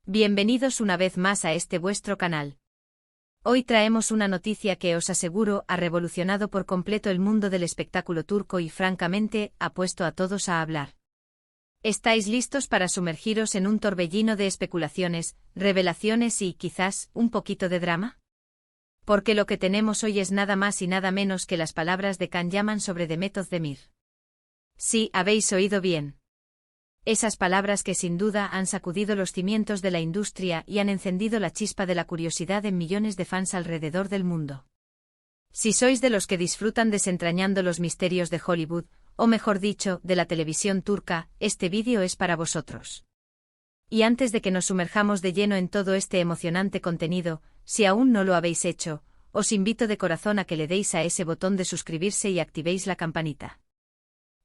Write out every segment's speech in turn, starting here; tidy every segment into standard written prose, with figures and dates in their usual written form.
Bienvenidos una vez más a este vuestro canal. Hoy traemos una noticia que os aseguro ha revolucionado por completo el mundo del espectáculo turco y francamente ha puesto a todos a hablar. ¿Estáis listos para sumergiros en un torbellino de especulaciones, revelaciones y, quizás, un poquito de drama? Porque lo que tenemos hoy es nada más y nada menos que las palabras de Can Yaman sobre Demet Özdemir. Sí, habéis oído bien. Esas palabras que sin duda han sacudido los cimientos de la industria y han encendido la chispa de la curiosidad en millones de fans alrededor del mundo. Si sois de los que disfrutan desentrañando los misterios de Hollywood, o mejor dicho, de la televisión turca, este vídeo es para vosotros. Y antes de que nos sumerjamos de lleno en todo este emocionante contenido, si aún no lo habéis hecho, os invito de corazón a que le deis a ese botón de suscribirse y activéis la campanita.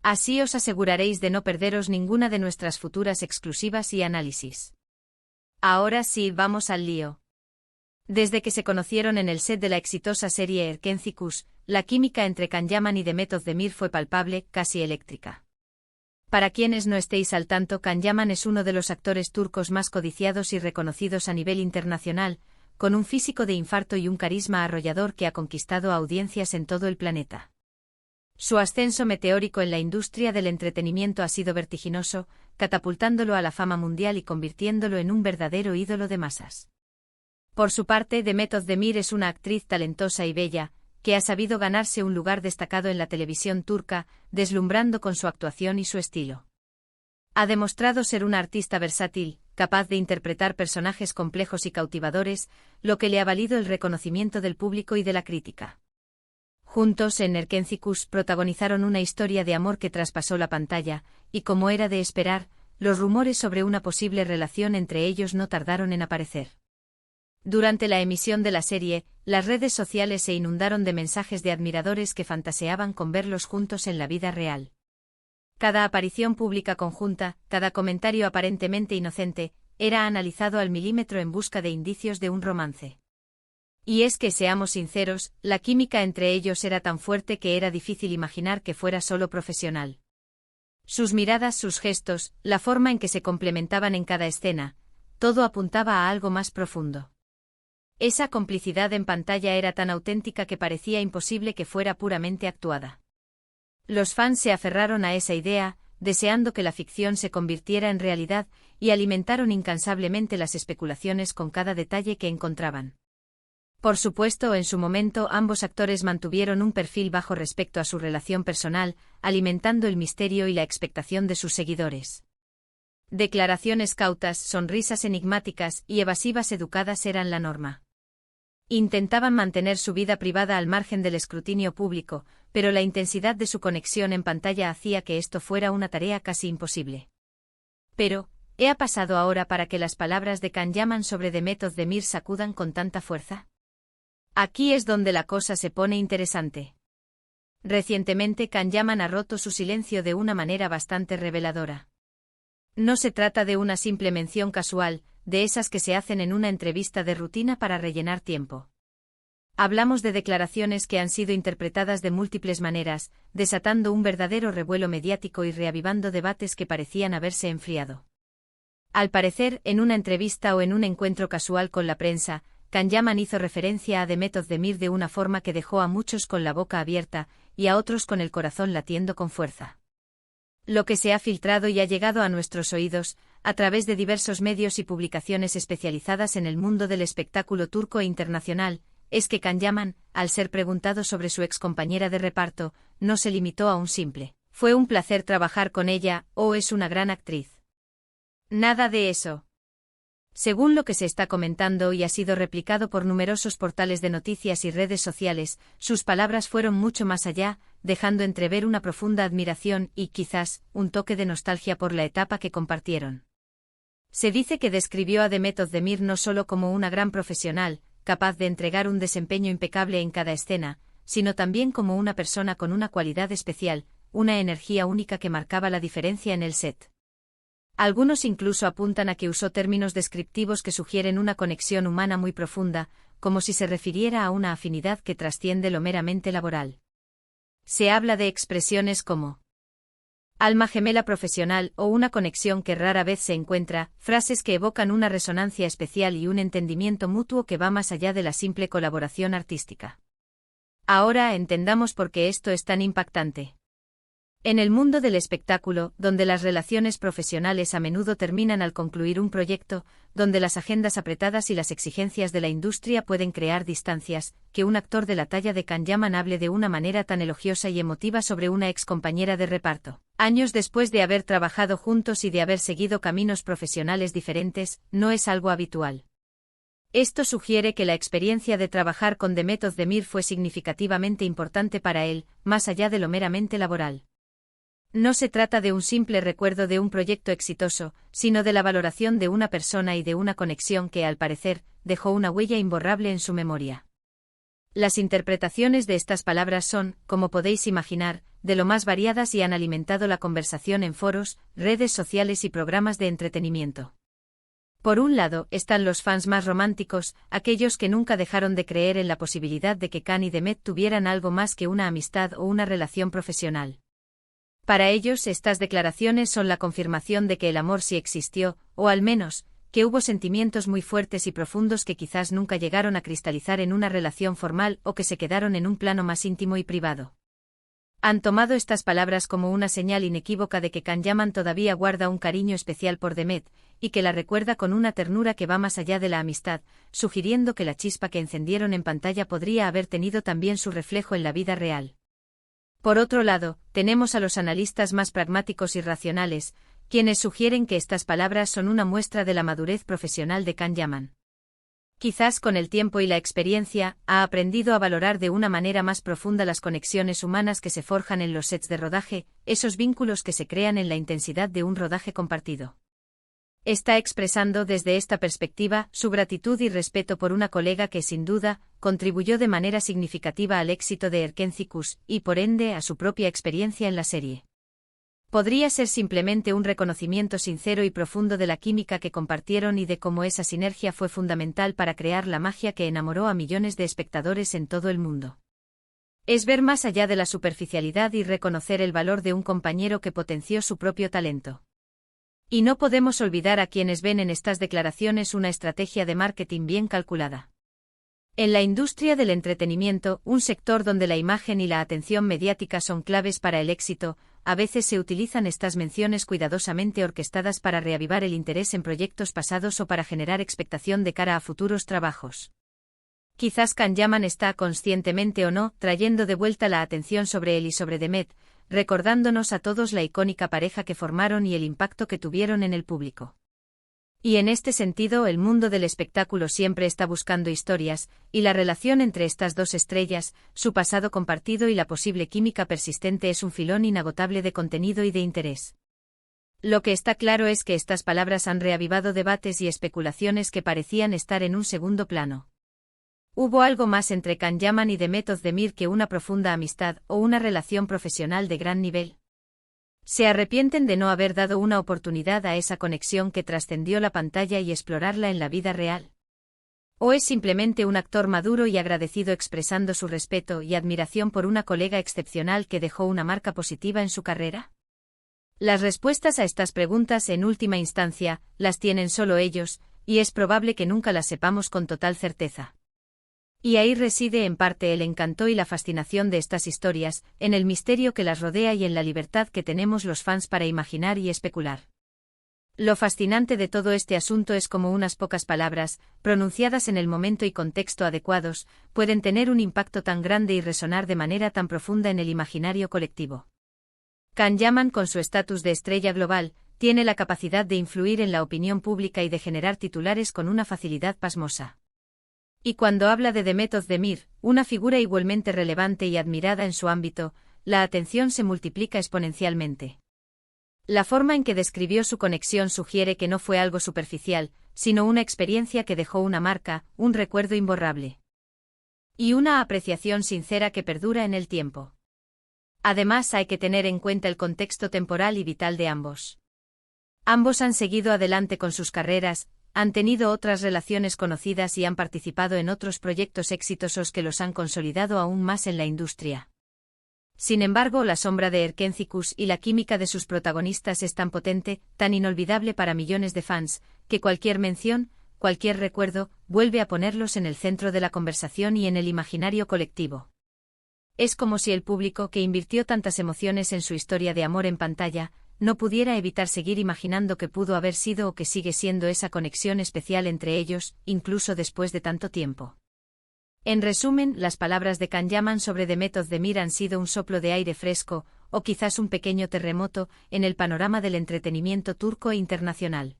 Así os aseguraréis de no perderos ninguna de nuestras futuras exclusivas y análisis. Ahora sí, vamos al lío. Desde que se conocieron en el set de la exitosa serie Erkenci Kuş, la química entre Can Yaman y Demet Özdemir fue palpable, casi eléctrica. Para quienes no estéis al tanto, Can Yaman es uno de los actores turcos más codiciados y reconocidos a nivel internacional, con un físico de infarto y un carisma arrollador que ha conquistado a audiencias en todo el planeta. Su ascenso meteórico en la industria del entretenimiento ha sido vertiginoso, catapultándolo a la fama mundial y convirtiéndolo en un verdadero ídolo de masas. Por su parte, Demet Özdemir es una actriz talentosa y bella, que ha sabido ganarse un lugar destacado en la televisión turca, deslumbrando con su actuación y su estilo. Ha demostrado ser una artista versátil, capaz de interpretar personajes complejos y cautivadores, lo que le ha valido el reconocimiento del público y de la crítica. Juntos en Erkenci Kuş protagonizaron una historia de amor que traspasó la pantalla, y como era de esperar, los rumores sobre una posible relación entre ellos no tardaron en aparecer. Durante la emisión de la serie, las redes sociales se inundaron de mensajes de admiradores que fantaseaban con verlos juntos en la vida real. Cada aparición pública conjunta, cada comentario aparentemente inocente, era analizado al milímetro en busca de indicios de un romance. Y es que, seamos sinceros, la química entre ellos era tan fuerte que era difícil imaginar que fuera solo profesional. Sus miradas, sus gestos, la forma en que se complementaban en cada escena, todo apuntaba a algo más profundo. Esa complicidad en pantalla era tan auténtica que parecía imposible que fuera puramente actuada. Los fans se aferraron a esa idea, deseando que la ficción se convirtiera en realidad, y alimentaron incansablemente las especulaciones con cada detalle que encontraban. Por supuesto, en su momento ambos actores mantuvieron un perfil bajo respecto a su relación personal, alimentando el misterio y la expectación de sus seguidores. Declaraciones cautas, sonrisas enigmáticas y evasivas educadas eran la norma. Intentaban mantener su vida privada al margen del escrutinio público, pero la intensidad de su conexión en pantalla hacía que esto fuera una tarea casi imposible. Pero, ¿qué ha pasado ahora para que las palabras de Can Yaman sobre Demet Özdemir sacudan con tanta fuerza? Aquí es donde la cosa se pone interesante. Recientemente Can Yaman ha roto su silencio de una manera bastante reveladora. No se trata de una simple mención casual, de esas que se hacen en una entrevista de rutina para rellenar tiempo. Hablamos de declaraciones que han sido interpretadas de múltiples maneras, desatando un verdadero revuelo mediático y reavivando debates que parecían haberse enfriado. Al parecer, en una entrevista o en un encuentro casual con la prensa, Can Yaman hizo referencia a Demet Özdemir de una forma que dejó a muchos con la boca abierta, y a otros con el corazón latiendo con fuerza. Lo que se ha filtrado y ha llegado a nuestros oídos, a través de diversos medios y publicaciones especializadas en el mundo del espectáculo turco e internacional, es que Can Yaman, al ser preguntado sobre su excompañera de reparto, no se limitó a un simple «fue un placer trabajar con ella» o «es una gran actriz». Nada de eso. Según lo que se está comentando y ha sido replicado por numerosos portales de noticias y redes sociales, sus palabras fueron mucho más allá, dejando entrever una profunda admiración y, quizás, un toque de nostalgia por la etapa que compartieron. Se dice que describió a Demet Özdemir no solo como una gran profesional, capaz de entregar un desempeño impecable en cada escena, sino también como una persona con una cualidad especial, una energía única que marcaba la diferencia en el set. Algunos incluso apuntan a que usó términos descriptivos que sugieren una conexión humana muy profunda, como si se refiriera a una afinidad que trasciende lo meramente laboral. Se habla de expresiones como Alma gemela profesional o una conexión que rara vez se encuentra, frases que evocan una resonancia especial y un entendimiento mutuo que va más allá de la simple colaboración artística. Ahora entendamos por qué esto es tan impactante. En el mundo del espectáculo, donde las relaciones profesionales a menudo terminan al concluir un proyecto, donde las agendas apretadas y las exigencias de la industria pueden crear distancias, que un actor de la talla de Can Yaman hable de una manera tan elogiosa y emotiva sobre una ex compañera de reparto, años después de haber trabajado juntos y de haber seguido caminos profesionales diferentes, no es algo habitual. Esto sugiere que la experiencia de trabajar con Demet Özdemir fue significativamente importante para él, más allá de lo meramente laboral. No se trata de un simple recuerdo de un proyecto exitoso, sino de la valoración de una persona y de una conexión que, al parecer, dejó una huella imborrable en su memoria. Las interpretaciones de estas palabras son, como podéis imaginar, de lo más variadas y han alimentado la conversación en foros, redes sociales y programas de entretenimiento. Por un lado, están los fans más románticos, aquellos que nunca dejaron de creer en la posibilidad de que Can y Demet tuvieran algo más que una amistad o una relación profesional. Para ellos, estas declaraciones son la confirmación de que el amor sí existió, o al menos, que hubo sentimientos muy fuertes y profundos que quizás nunca llegaron a cristalizar en una relación formal o que se quedaron en un plano más íntimo y privado. Han tomado estas palabras como una señal inequívoca de que Can Yaman todavía guarda un cariño especial por Demet, y que la recuerda con una ternura que va más allá de la amistad, sugiriendo que la chispa que encendieron en pantalla podría haber tenido también su reflejo en la vida real. Por otro lado, tenemos a los analistas más pragmáticos y racionales, quienes sugieren que estas palabras son una muestra de la madurez profesional de Can Yaman. Quizás con el tiempo y la experiencia, ha aprendido a valorar de una manera más profunda las conexiones humanas que se forjan en los sets de rodaje, esos vínculos que se crean en la intensidad de un rodaje compartido. Está expresando desde esta perspectiva su gratitud y respeto por una colega que sin duda contribuyó de manera significativa al éxito de Erkenzicus y por ende a su propia experiencia en la serie. Podría ser simplemente un reconocimiento sincero y profundo de la química que compartieron y de cómo esa sinergia fue fundamental para crear la magia que enamoró a millones de espectadores en todo el mundo. Es ver más allá de la superficialidad y reconocer el valor de un compañero que potenció su propio talento. Y no podemos olvidar a quienes ven en estas declaraciones una estrategia de marketing bien calculada. En la industria del entretenimiento, un sector donde la imagen y la atención mediática son claves para el éxito, a veces se utilizan estas menciones cuidadosamente orquestadas para reavivar el interés en proyectos pasados o para generar expectación de cara a futuros trabajos. Quizás Can Yaman está, conscientemente o no, trayendo de vuelta la atención sobre él y sobre Demet, recordándonos a todos la icónica pareja que formaron y el impacto que tuvieron en el público. Y en este sentido, el mundo del espectáculo siempre está buscando historias, y la relación entre estas dos estrellas, su pasado compartido y la posible química persistente es un filón inagotable de contenido y de interés. Lo que está claro es que estas palabras han reavivado debates y especulaciones que parecían estar en un segundo plano. ¿Hubo algo más entre Can Yaman y Demet Özdemir que una profunda amistad o una relación profesional de gran nivel? ¿Se arrepienten de no haber dado una oportunidad a esa conexión que trascendió la pantalla y explorarla en la vida real? ¿O es simplemente un actor maduro y agradecido expresando su respeto y admiración por una colega excepcional que dejó una marca positiva en su carrera? Las respuestas a estas preguntas en última instancia, las tienen solo ellos, y es probable que nunca las sepamos con total certeza. Y ahí reside en parte el encanto y la fascinación de estas historias, en el misterio que las rodea y en la libertad que tenemos los fans para imaginar y especular. Lo fascinante de todo este asunto es cómo unas pocas palabras, pronunciadas en el momento y contexto adecuados, pueden tener un impacto tan grande y resonar de manera tan profunda en el imaginario colectivo. Can Yaman, con su estatus de estrella global, tiene la capacidad de influir en la opinión pública y de generar titulares con una facilidad pasmosa. Y cuando habla de Demet Özdemir, una figura igualmente relevante y admirada en su ámbito, la atención se multiplica exponencialmente. La forma en que describió su conexión sugiere que no fue algo superficial, sino una experiencia que dejó una marca, un recuerdo imborrable. Y una apreciación sincera que perdura en el tiempo. Además, hay que tener en cuenta el contexto temporal y vital de ambos. Ambos han seguido adelante con sus carreras, han tenido otras relaciones conocidas y han participado en otros proyectos exitosos que los han consolidado aún más en la industria. Sin embargo, la sombra de Erkencis y la química de sus protagonistas es tan potente, tan inolvidable para millones de fans, que cualquier mención, cualquier recuerdo, vuelve a ponerlos en el centro de la conversación y en el imaginario colectivo. Es como si el público que invirtió tantas emociones en su historia de amor en pantalla, no pudiera evitar seguir imaginando que pudo haber sido o que sigue siendo esa conexión especial entre ellos, incluso después de tanto tiempo. En resumen, las palabras de Can Yaman sobre The Method de Mir han sido un soplo de aire fresco, o quizás un pequeño terremoto, en el panorama del entretenimiento turco e internacional.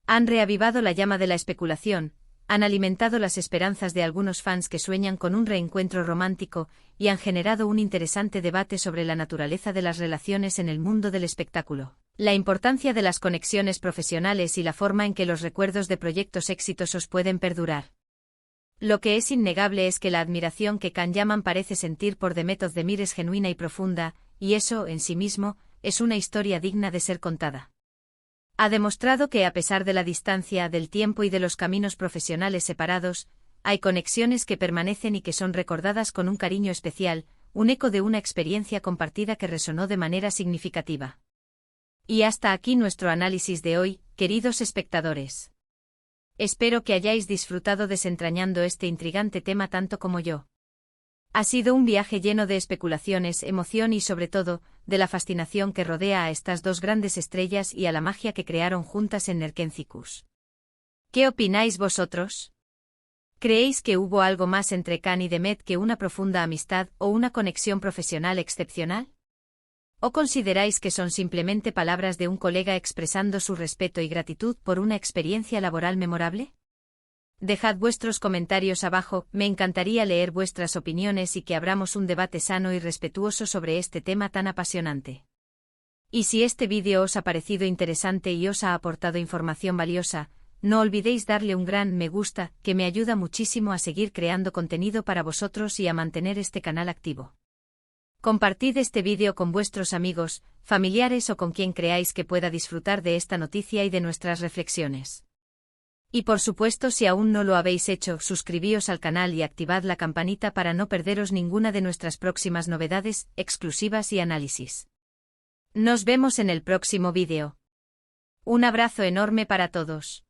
Han reavivado la llama de la especulación, han alimentado las esperanzas de algunos fans que sueñan con un reencuentro romántico, y han generado un interesante debate sobre la naturaleza de las relaciones en el mundo del espectáculo, la importancia de las conexiones profesionales y la forma en que los recuerdos de proyectos exitosos pueden perdurar. Lo que es innegable es que la admiración que Can Yaman parece sentir por The Method de Mir es genuina y profunda, y eso, en sí mismo, es una historia digna de ser contada. Ha demostrado que a pesar de la distancia, del tiempo y de los caminos profesionales separados, hay conexiones que permanecen y que son recordadas con un cariño especial, un eco de una experiencia compartida que resonó de manera significativa. Y hasta aquí nuestro análisis de hoy, queridos espectadores. Espero que hayáis disfrutado desentrañando este intrigante tema tanto como yo. Ha sido un viaje lleno de especulaciones, emoción y sobre todo, de la fascinación que rodea a estas dos grandes estrellas y a la magia que crearon juntas en Erkencis. ¿Qué opináis vosotros? ¿Creéis que hubo algo más entre Can y Demet que una profunda amistad o una conexión profesional excepcional? ¿O consideráis que son simplemente palabras de un colega expresando su respeto y gratitud por una experiencia laboral memorable? Dejad vuestros comentarios abajo, me encantaría leer vuestras opiniones y que abramos un debate sano y respetuoso sobre este tema tan apasionante. Y si este vídeo os ha parecido interesante y os ha aportado información valiosa, no olvidéis darle un gran me gusta, que me ayuda muchísimo a seguir creando contenido para vosotros y a mantener este canal activo. Compartid este vídeo con vuestros amigos, familiares o con quien creáis que pueda disfrutar de esta noticia y de nuestras reflexiones. Y por supuesto, si aún no lo habéis hecho, suscribíos al canal y activad la campanita para no perderos ninguna de nuestras próximas novedades, exclusivas y análisis. Nos vemos en el próximo vídeo. Un abrazo enorme para todos.